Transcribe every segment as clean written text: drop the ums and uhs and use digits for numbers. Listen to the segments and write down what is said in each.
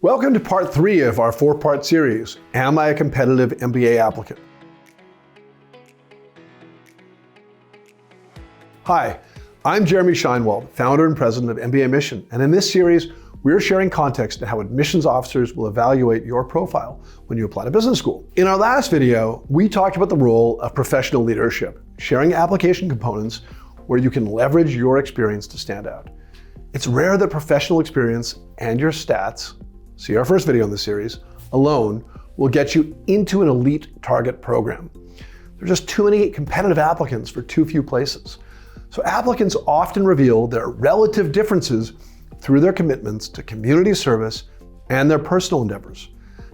Welcome to part 3 of our 4-part series, Am I a Competitive MBA Applicant? Hi, I'm Jeremy Shinewald, founder and president of mbaMission, and in this series, we're sharing context to how admissions officers will evaluate your profile when you apply to business school. In our last video, we talked about the role of professional leadership, sharing application components where you can leverage your experience to stand out. It's rare that professional experience and your stats, see our first video in this series, alone will get you into an elite target program. There are just too many competitive applicants for too few places. So applicants often reveal their relative differences through their commitments to community service and their personal endeavors.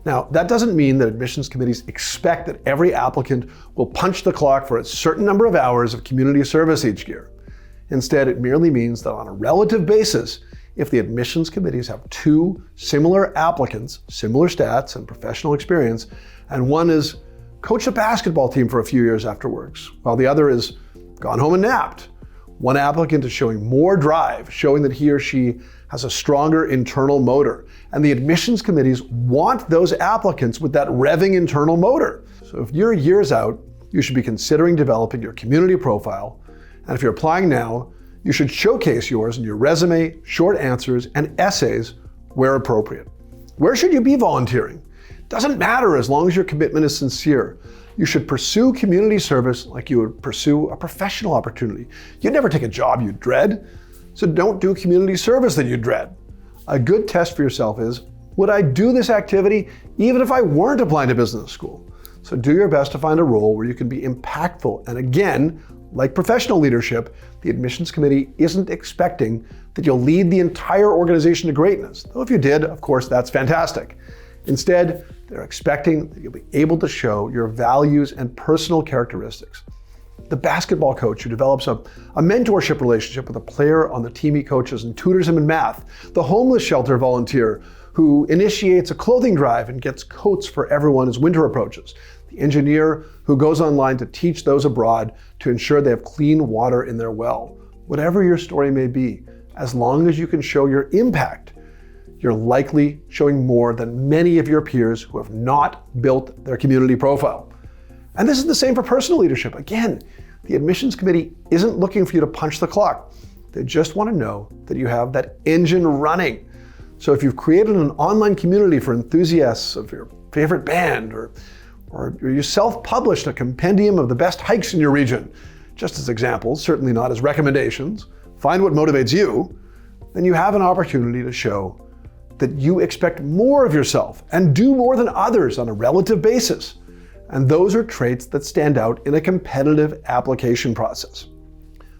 Now, that doesn't mean that admissions committees expect that every applicant will punch the clock for a certain number of hours of community service each year. Instead, it merely means that on a relative basis, if the admissions committees have 2 similar applicants, similar stats and professional experience, and one is coached a basketball team for a few years afterwards, while the other is gone home and napped, one applicant is showing more drive, showing that he or she has a stronger internal motor, and the admissions committees want those applicants with that revving internal motor. So if you're years out, you should be considering developing your community profile, and if you're applying now, you should showcase yours in your resume, short answers, and essays where appropriate. Where should you be volunteering? Doesn't matter as long as your commitment is sincere. You should pursue community service like you would pursue a professional opportunity. You'd never take a job you dread, so don't do community service that you dread. A good test for yourself is, would I do this activity even if I weren't applying to business school? So do your best to find a role where you can be impactful. And again, like professional leadership, the admissions committee isn't expecting that you'll lead the entire organization to greatness. Though if you did, of course, that's fantastic. Instead, they're expecting that you'll be able to show your values and personal characteristics. The basketball coach who develops a mentorship relationship with a player on the team he coaches and tutors him in math. The homeless shelter volunteer who initiates a clothing drive and gets coats for everyone as winter approaches. The engineer who goes online to teach those abroad to ensure they have clean water in their well. Whatever your story may be, as long as you can show your impact, you're likely showing more than many of your peers who have not built their community profile. And this is the same for personal leadership. Again, the admissions committee isn't looking for you to punch the clock. They just want to know that you have that engine running. So if you've created an online community for enthusiasts of your favorite band, or you self-published a compendium of the best hikes in your region, just as examples, certainly not as recommendations, find what motivates you, then you have an opportunity to show that you expect more of yourself and do more than others on a relative basis. And those are traits that stand out in a competitive application process.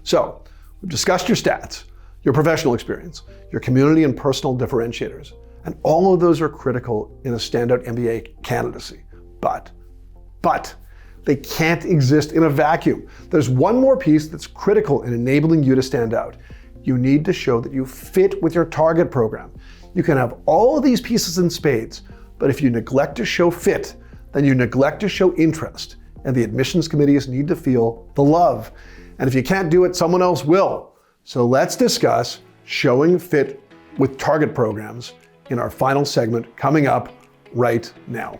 So, we've discussed your stats, your professional experience, your community and personal differentiators, and all of those are critical in a standout MBA candidacy. But they can't exist in a vacuum. There's one more piece that's critical in enabling you to stand out. You need to show that you fit with your target program. You can have all of these pieces in spades, but if you neglect to show fit, then you neglect to show interest, and the admissions committees need to feel the love. And if you can't do it, someone else will. So let's discuss showing fit with target programs in our final segment coming up right now.